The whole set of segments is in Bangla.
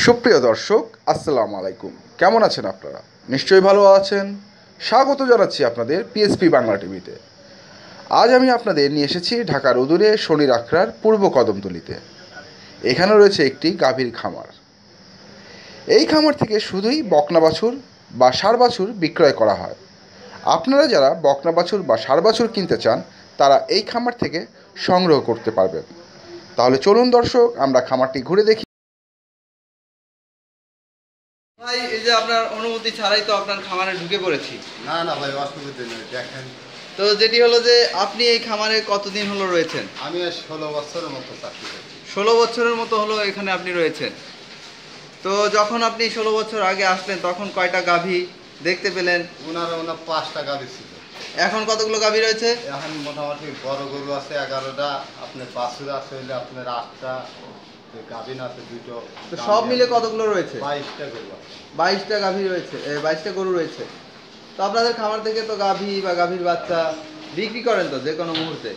সুপ্রিয় দর্শক, আসসালামু আলাইকুম। কেমন আছেন আপনারা? নিশ্চয়ই ভালো আছেন। স্বাগত জানাচ্ছি আপনাদের পিএসপি বাংলা টিভিতে। আজ আমি আপনাদের নিয়ে এসেছি ঢাকার উদুরে শনির আখড়ার পূর্ব কদমতলীতে। এখানে রয়েছে একটি গাভীর খামার। এই খামার থেকে শুধুই বকনা বাছুর বা ষাঁড় বাছুর বিক্রয় করা হয়। আপনারা যারা বকনা বাছুর বা ষাঁড় বাছুর কিনতে চান তারা এই খামার থেকে সংগ্রহ করতে পারবেন। তাহলে চলুন দর্শক, আমরা খামারটি ঘুরে দেখি। ভাই, এই যে আপনার অনুমতি ছাড়াই তো আপনার খামারে ঢুকে পড়েছি। না না ভাই, অসুবিধা নেই, দেখেন। তো যেটি হলো যে আপনি এই খামারে কতদিন হলো রয়েছেন? আমি 16 বছরের মতো চাকরি করছি। 16 বছরের মতো হলো এখানে আপনি রয়েছেন। তো যখন আপনি 16 বছর আগে আসলেন তখন কয়টা গাভী দেখতে পেলেন? ওনার 5টা গাভী ছিল। এখন কতগুলো গাভী রয়েছে? এখন মোটামুটি বড় গরু আছে 11টা, আপনার বাছুর আছে হইলে আপনার 8টা, গাভীন আছে 2টো। তো সব মিলে কতগুলো রয়েছে? 22টা গরু আছে। 22টা গাভী রয়েছে, 22টা গরু রয়েছে। তো আপনাদের খামার থেকে তো গাভী বা গাভীর বাচ্চা বিক্রি করেন তো যে কোনো মুহূর্তে?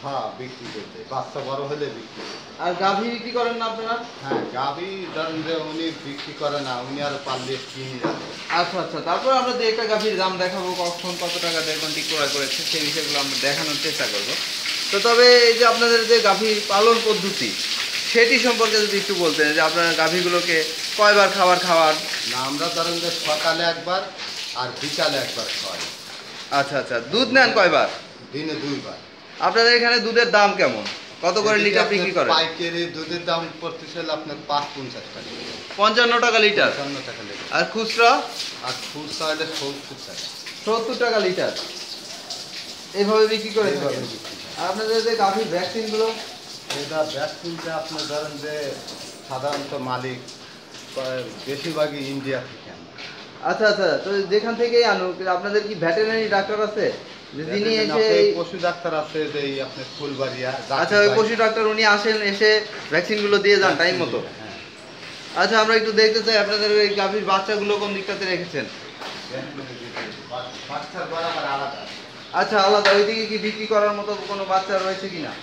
হ্যাঁ, বিক্রি করতে, বাচ্চা বড় হলে বিক্রি। আর গাভী বিক্রি করেন না আপনারা? হ্যাঁ, গাভী ধরেন যে উনি বিক্রি করে না, উনি আর পারলে কিনে যাবে। আচ্ছা আচ্ছা, তারপর আমরা যে একটা গাভীর দাম দেখাবো, কখন কত টাকা দিয়ে কোনটি ক্রয় করেছে সেই বিষয়গুলো আমরা দেখানোর চেষ্টা করব। তো তবে এই যে আপনাদের যে গাভী পালন পদ্ধতি সেটি সম্পর্কে যদি একটু বলতেন, যে আপনার গাভীগুলোকে কয়বার খাওয়ার? না, আমরা ধরেন যে সকালে একবার আর বিকালে একবার খাওয়াই। আচ্ছা আচ্ছা, দুধ নেন কয়বার? দিনে 2বার। আপনাদের এখানে দুধের দাম কেমন, কত করে লিটার বিক্রি করেন? পাইকারি দুধের দাম পড়তেছে আপনার 5.50 টাকা। 55 টাকা লিটার। 55 টাকা লিটার। আর খুচরা? আর খুচরা হলে 70 টাকা। 70 টাকা লিটার। এইভাবে বিক্রি করে থাকেন। আর আপনাদের যে গাভীর ভ্যাকসিনগুলো? এটা ভ্যাকসিনটা আপনার ধরেন যে সাধারণত মালিক বেশিরভাগই ইন্ডিয়া থেকে আনে। আচ্ছা আচ্ছা, তো যেখান থেকেই আনুক, আপনাদের কি ভেটেরিনারি ডাক্তার আছে যিনি এসে? পশু ডাক্তার আছে যে আপনার ফুলবাড়িয়া। আচ্ছা, ওই পশু ডাক্তার উনি আসেন, এসে ভ্যাকসিনগুলো দিয়ে যান টাইম মতো? হ্যাঁ। আচ্ছা, আমরা একটু দেখতে চাই আপনাদের ওই গাভীর বাচ্চাগুলো কোন দিকটাতে রেখেছেন? বাচ্চার বরাবর আলাদা আচ্ছা, আলাদা। ওইদিকে কি বিক্রি করার মতো কোনো বাচ্চা রয়েছে কিনা?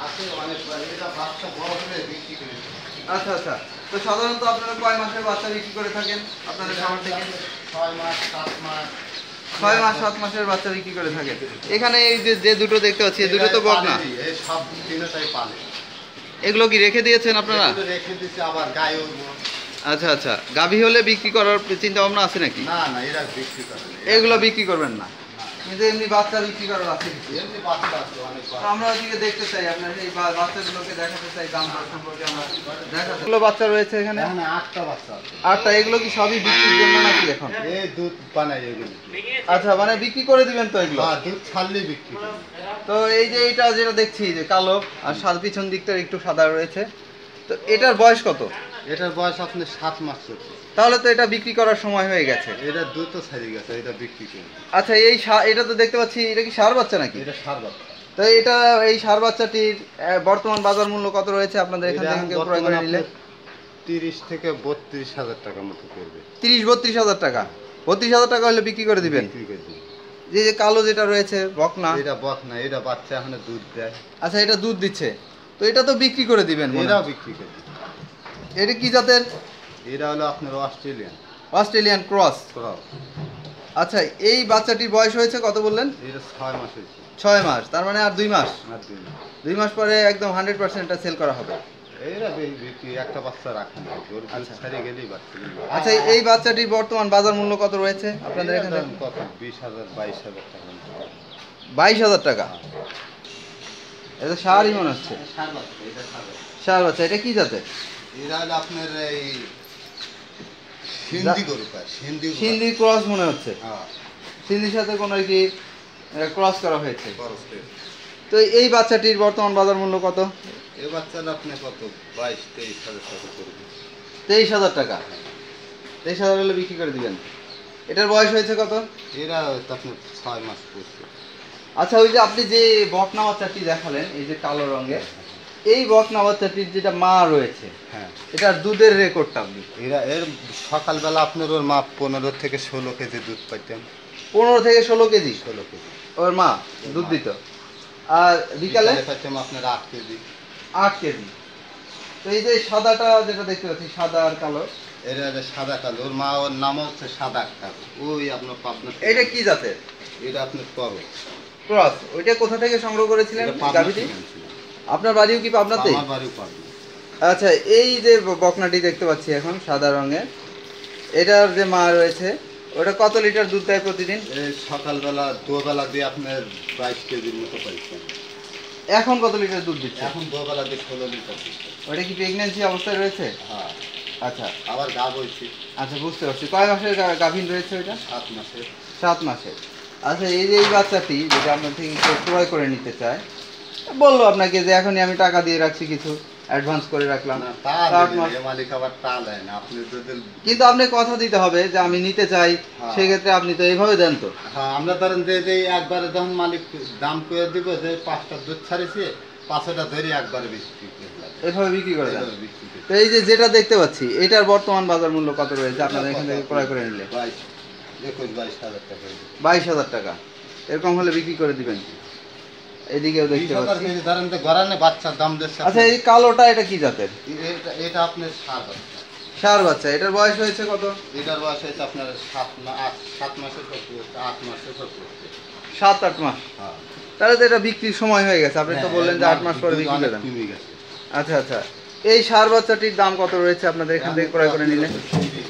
আছে অনেক। এটা বাচ্চা বড় হলে বিক্রি করে। আচ্ছা আচ্ছা, তো সাধারণত আপনারা কয় মাসের বাচ্চা বিক্রি করে থাকেন আপনাদের খামার থেকে? 6 মাস 7 মাস। 6 মাস 7 মাসের বাচ্চা বিক্রি করে থাকেন। এখানে এই যে যে দুটো দেখতে পাচ্ছি, এই দুটো তো বকনা। এই সব তিনটাই পালে। এগুলো কি রেখে দিয়েছেন আপনারা? এগুলো রেখে দিছি, আবার গায়ে উঠবো। আচ্ছা আচ্ছা, গাভী হলে বিক্রি করার চিন্তা ভাবনা আছে নাকি? না না, এরা বিক্রি করে না। এগুলো বিক্রি করবেন না, কিন্তু এমনি বাচ্চা বিক্রি করার আছে কিছু? এমনি বাচ্চা আছে অনেক তো বাচ্চা। আমরা ওইদিকে দেখতে চাই, আপনার এই বাচ্চাগুলোকে দেখাতে চাই, দাম দর সম্পর্কে আমরা দেখাতে। এগুলো বাচ্চা রয়েছে এখানে? এখানে 8টা বাচ্চা আছে। 8টা। এগুলো কি সবই বিক্রির জন্য নাকি এখন? এই দুধ বানাই এগুলো। আচ্ছা, মানে বিক্রি করে দিবেন তো এগুলো? হ্যাঁ, দুধ ছাড়লেই বিক্রি করি। তো এই যে এটা যেটা দেখছি যে কালো আর পিছন দিকটা একটু সাদা রয়েছে, তো এটার বয়স কত? এটার বয়স আপনার 7 মাস চলছে। তাহলে তো এটা বিক্রি করার সময় হয়ে গেছে। এটা দুধ তো ছাড়িয়ে গেছে, এটা বিক্রি করি। আচ্ছা, এটা তো দেখতে পাচ্ছি, এটা কি ষাঁড় বাচ্চা নাকি? এটা ষাঁড় বাচ্চা। তো এটা এই ষাঁড় বাচ্চাটির বর্তমান বাজার মূল্য কত রয়েছে আপনাদের এখান থেকে কেউ ক্রয় করে নিলে? 30 থেকে 32 হাজার টাকার মতো পড়বে। 30-32 হাজার টাকা। 32 হাজার টাকা হলে বিক্রি করে দিবেন? বিক্রি করে দিই। যে যে কালো যেটা রয়েছে বকনা, এটা বকনা, এটা বাচ্চা এখনো দুধ দেয়। আচ্ছা, এটা দুধ দিচ্ছে, তো এটা তো বিক্রি করে দিবেন মনে হয়? এরাও বিক্রি করে দিই। এটা কি জাতের? এরা হলো আপনার অস্ট্রেলিয়ান অস্ট্রেলিয়ান ক্রস। ক্রস। আচ্ছা, এই বাচ্চাটির বয়স হয়েছে কত বললেন? এটা 6 মাস হয়েছে। 6 মাস, তার মানে আর 2 মাস। আর 2 মাস। 2 মাস পরে একদম 100% এটা সেল করা হবে। এরা বিক্রি, একটা বাচ্চা রাখেন না, গরু দুধ আচ্ছা। ছাড়িয়ে গেলেই বাচ্চা নিয়ে যায়। আচ্ছা, এই বাচ্চাটির বর্তমান বাজার মূল্য কত রয়েছে আপনাদের এরা এখানে? দাম কত? 20,000 22,000 টাকা মতো। 22,000 টাকা। এটা ষাঁড়ই মনে হচ্ছে। ষাঁড় বাচ্চা, এটা ষাঁড় বাচ্চা। ষাঁড় বাচ্চা। এটা কি জাতের? এরা হলো আপনার এই সিন্ধি গরু পায়, সিন্ধি গরু। সিন্ধি ক্রস মনে হচ্ছে। হ্যাঁ, সিন্ধির সাথে কোনো কি ক্রস করা হয়েছে? খরচ করে। তো এই বাচ্চাটির বর্তমান বাজার মূল্য কত? এই বাচ্চাটা আপনি কত 22-23 হাজার টাকা পড়বে। 23,000 টাকা। 23,000 হলে বিক্রি করে দিবেন। এটার বয়স হয়েছে কত? এরা তো আপনার 6 মাস পড়ছে। আচ্ছা, ওই যে আপনি যে বকনা বাচ্চাটি দেখালেন, এই যে কালো রঙের, এই বকনা বাচ্চাটির যেটা মা রয়েছে, হ্যাঁ, এটার দুধের রেকর্ডটা আপনি? এর সকালবেলা আপনার ওর মা 15 থেকে 16 কেজি দুধ পাইতেন। 15 থেকে 16 কেজি 16 কেজি ওর মা দুধ দিত। আর বিকালে পাইতাম আপনার 8 কেজি। 8 কেজি। তো তো এই যে সাদাটা যেটা দেখতে পাচ্ছি, সাদা আর কালো, এটা হচ্ছে সাদা কালো, ওর মা ওর নাম হচ্ছে সাদা কালো। ওই আপনার পাবনা। এটা কি জাতের? এটা আপনার কবে ক্রস। ওইটা কোথা থেকে সংগ্রহ করেছিলেন গাভীটি? আপনার বাড়িও কি পাবনাতে? আমার বাড়িও পাবনা। আচ্ছা, এই যে বকনাটি দেখতে পাচ্ছি এখন সাদা রঙের, এটার যে মা রয়েছে ওটা কত লিটার দুধ দেয় প্রতিদিন? এই সকালবেলা দুবেলা দিয়ে আপনার 22 কেজির মতো পাইছেন। এখন কত লিটার দুধ দিচ্ছে? এখন দুবেলা দিয়ে 16 লিটার দিচ্ছে। ওটা কি প্রেগন্যান্সি অবস্থায় রয়েছে? হ্যাঁ, আচ্ছা আবার গাব হয়েছে আচ্ছা, বুঝতে পারছি। কয় মাসের গাভীন রয়েছে ওইটা? 7 মাসে। 7 মাসের। আচ্ছা, এই যে এই বাচ্চাটি যেটা আপনার থেকে কেউ ক্রয় করে নিতে চায়, বললো আপনাকে যে এখনই আমি টাকা দিয়ে রাখছি, কিছু অ্যাডভান্স করে রাখলাম, না, তা 7 দিলে মাস, এ মালিক আবার তা দেয় না। আপনি যদি কিন্তু আপনি কথা দিতে হবে যে আমি নিতে চাই, হ্যাঁ। সেক্ষেত্রে আপনি তো এইভাবে দেন তো। হ্যাঁ, আমরা ধরেন যে একবারে যখন মালিক দাম করে দিব যে 5টা দুধ ছাড়িয়েছে, 5টা ধরে একবারে বিক্রি করলাম। এভাবে বিক্রি করে দেন। এইভাবে বিক্রি করি। তো এই যে যেটা দেখতে পাচ্ছি, এটার বর্তমান বাজার মূল্য কত রয়েছে আপনাদের এখান থেকে ক্রয় করে নিলে? 22,000 টাকা হয়ে যায়। 22,000 টাকা এরকম হলে বিক্রি করে দিবেন। এদিকেও দেখতে 20,000 পাচ্ছি। কেজি ধরেন যে গড়ানে বাচ্চার দাম দিচ্ছে। আচ্ছা, এই কালোটা এটা কি জাতের? এটা আপনার 7 বাচ্চা। ষাঁড় বাচ্চা। এটার বয়স হয়েছে কত? এটার বয়স হয়েছে আপনার 7 মাসের 8 মাসের 7-8 মাস। হ্যাঁ। তাহলে তো এটা বিক্রির সময় হয়ে গেছে। আপনি তো বললেন যে 8 মাস পরে বিক্রি অনেক করবেন। কমে গেছে। আচ্ছা আচ্ছা, এই ষাঁড় বাচ্চাটির দাম কত রয়েছে আপনাদের এখান থেকে ক্রয় করে নিলে?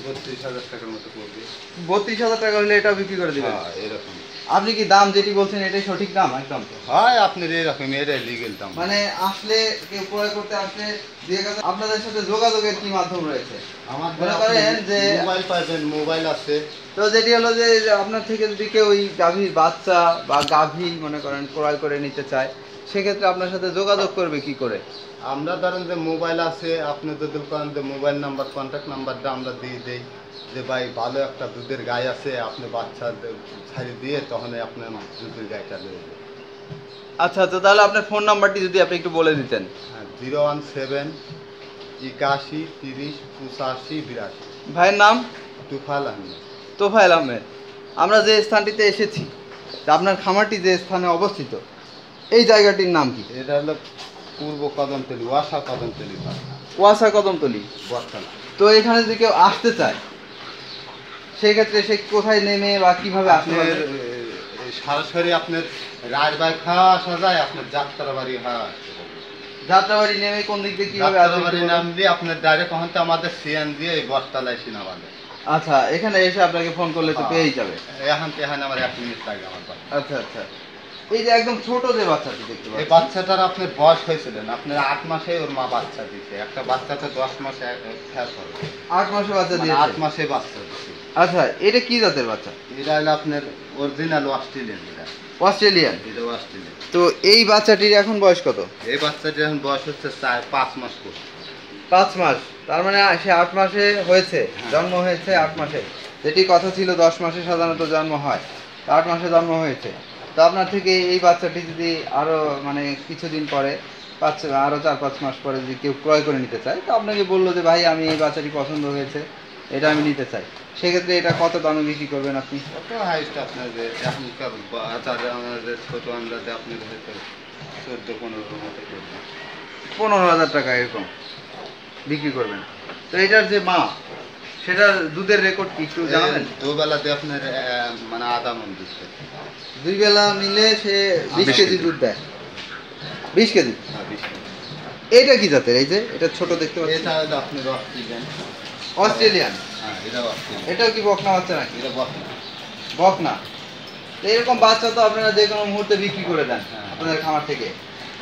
32,000 টাকার মতো পড়বে। 32,000 টাকা হলে এটাও বিক্রি করে দিবেন? হ্যাঁ, এরকম। আপনি কি দাম যেটি বলছেন এটাই সঠিক দাম একদম? হয় আপনার এরকম, এটাই লিগেল দাম। মানে আসলে কেউ ক্রয় করতে আসলে দিয়ে গেছে, আপনাদের সাথে যোগাযোগের কি মাধ্যম রয়েছে? আমার মনে করেন যে মোবাইল পাইবেন, মোবাইল আছে। তো যেটি হলো যে আপনার থেকে যদি কেউ ওই গাভীর বাচ্চা বা গাভী মনে করেন ক্রয় করে নিতে চায়, সেক্ষেত্রে আপনার সাথে যোগাযোগ করবে কি করে? আমরা ধরেন যে মোবাইল আছে, আপনি যদি করেন যে মোবাইল নাম্বার, কন্ট্যাক্ট নাম্বারটা আমরা দিয়ে দেই যে ভাই ভালো একটা দুধের গাই আছে, আপনি বাচ্চা ছাড়ি দিয়ে তখন আপনার দুধের গাইটা নিয়ে যাবেন। আচ্ছা আচ্ছা, তাহলে আপনার ফোন নাম্বারটি যদি আপনি একটু বলে দিতেন। 017 81 30 85 82। ভাইয়ের নাম? তুফাল আহমেদ। তোফায়েল আহমেদ। আমরা যে স্থানটিতে এসেছি, তা আপনার খামারটি যে স্থানে অবস্থিত, এই জায়গাটির নাম কি? এটা হলো পূর্ব কদমতলি, ওয়াসা কদমতলি ওয়াসা কদমতলি। বর্তলা। তো এখানে যদি কেউ আসতে চায়, সেক্ষেত্রে সে কোথায় নেমে বা কিভাবে আসতে আপনার পারবে? সরাসরি আপনার রাজবাড়ি খাওয়া আসা যায়, আপনার যাত্রাবাড়ি খাওয়া আসতে পারবে। যাত্রাবাড়ি নেমে কোন দিক দিয়ে কিভাবে আসবে? যাত্রাবাড়ি নাম দিয়ে আপনার ডাইরেক্ট ওখান থেকে আমাদের সিএন দিয়ে এই বটতলায় সিনাবাদে। আচ্ছা, এখানে এসে আপনাকে ফোন করলে তো পেয়েই যাবে। এখান থেকে এখানে আমার 1 মিনিট লাগে আমার বাড়ি। আচ্ছা আচ্ছা, এই যে একদম ছোট যে বাচ্চাটি দেখতে এই পাচ্ছি, বাচ্চাটার আপনার বয়স হয়েছিলেন আপনার 8 মাসে ওর মা বাচ্চা দিচ্ছে। একটা বাচ্চাটা 10 মাসে ফের হবে, 8 মাসে বাচ্চা মানে দিয়েছে। 8 মাসে বাচ্চা দিচ্ছে। আচ্ছা, এটা কি জাতের বাচ্চা? এটা হলো আপনার অরিজিনাল অস্ট্রেলিয়ান। অস্ট্রেলিয়ান। এটা অস্ট্রেলিয়ান। তো এই বাচ্চাটির এখন বয়স কত? এই বাচ্চাটির এখন বয়স হচ্ছে 5 মাস করে। 5 মাস। তার মানে সে 8 মাসে হয়েছে, হ্যাঁ। জন্ম হয়েছে 8 মাসে। যেটি কথা ছিল 10 মাসে সাধারণত জন্ম হয়, তো 8 মাসে জন্ম হয়েছে। তো আপনার থেকে এই বাচ্চাটি যদি আরো মানে কিছুদিন পরে আরো 4-5 মাস পরে যদি কেউ ক্রয় করে নিতে চায়, তো আপনাকে বললো যে ভাই আমি এই বাচ্চাটি পছন্দ হয়েছে, এটা আমি নিতে চাই, সেক্ষেত্রে এটা কত দামে বিক্রি করবেন আপনি? কত হাইস্ট আপনার যে এখনকার বাজারে আমাদের ছোট আন্দাজে আপনার হয়তো 14-15 মতো করবেন। 15,000 টাকা এরকম বিক্রি করবেন। তো এটার যে মা, সেটার দুধের রেকর্ড কি একটু জানাবেন? দুবেলাতে আপনার মানে আধা মন দিচ্ছে। 2 বেলা মিলে সে 20 কেজি দুধ দেয়। 20 কেজি। হ্যাঁ, 20 কেজি। এটা কি জাতের? এই যে এটা ছোট দেখতে পাচ্ছি, এটা হলো আপনার অস্ট্রেলিয়ান। অস্ট্রেলিয়ান। হ্যাঁ, এটা অস্ট্রেলিয়ান। এটাও কি বকনা বাচ্চা নাকি? এটা বকনা। বকনা। তো এরকম বাচ্চা তো আপনারা যে কোনো মুহূর্তে বিক্রি করে দেন হ্যাঁ। আপনাদের খামার থেকে।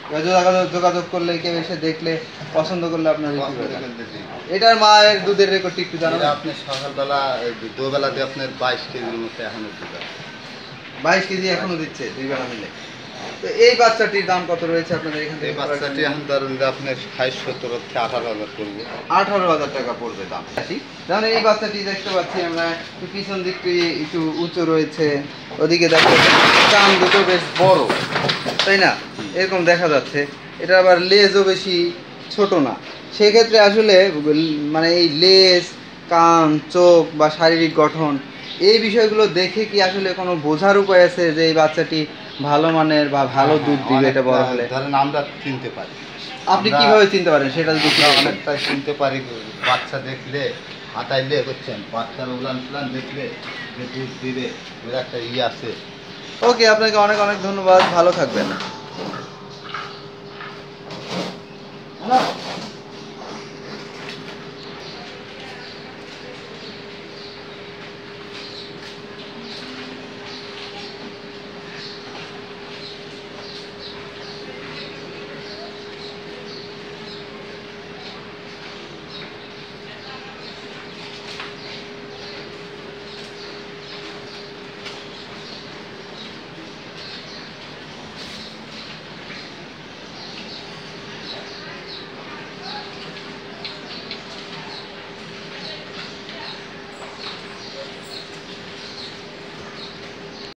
এবার যোগাযোগ করলে, কেউ এসে দেখলে পছন্দ করলে আপনারা বিক্রি করে দেন। এটার মায়ের দুধের রেকর্ডটি একটু এটা জানাবেন? আপনি সকালবেলা দুবেলাতে আপনার 22 কেজির মতো এখনো দিতে। 22 কেজি এখনো দিচ্ছে 2 বেলা মিলে। তো এই বাচ্চাটির দাম কত রয়েছে আপনাদের এখান থেকে? এই বাচ্চাটি এখন ধরুন যে আপনার 60-70 থেকে 18,000 করবে। 18,000 টাকা পড়বে দাম। যেমন এই বাচ্চাটি দেখতে পাচ্ছি আমরা, একটু পিছন দিকটি একটু উঁচু রয়েছে, ওদিকে দেখা যাচ্ছে কান দুটো বেশ বড়, তাই না? এরকম দেখা যাচ্ছে। এটা আবার লেজও বেশি ছোট না। সেক্ষেত্রে আসলে মানে এই লেজ, কান, চোখ বা শারীরিক গঠন, এই বিষয়গুলো দেখে কি আসলে কোনো বোঝার উপায় আছে যে এই বাচ্চাটি ভালো মানের বা ভালো দুধ দিবে এটা বড় হলে? ধরেন আমরা চিনতে পারি। আপনি আমরা- কিভাবে চিনতে পারেন সেটা যদি একটু আমরা বলতেন। অনেকটাই চিনতে পারি, বাচ্চা দেখলে হাতাইলে বুঝছেন, বাচ্চার উলান টুলান দেখলে যে দুধ দিবে ওর একটা আছে। ওকে, আপনাকে অনেক অনেক ধন্যবাদ, ভালো থাকবেন।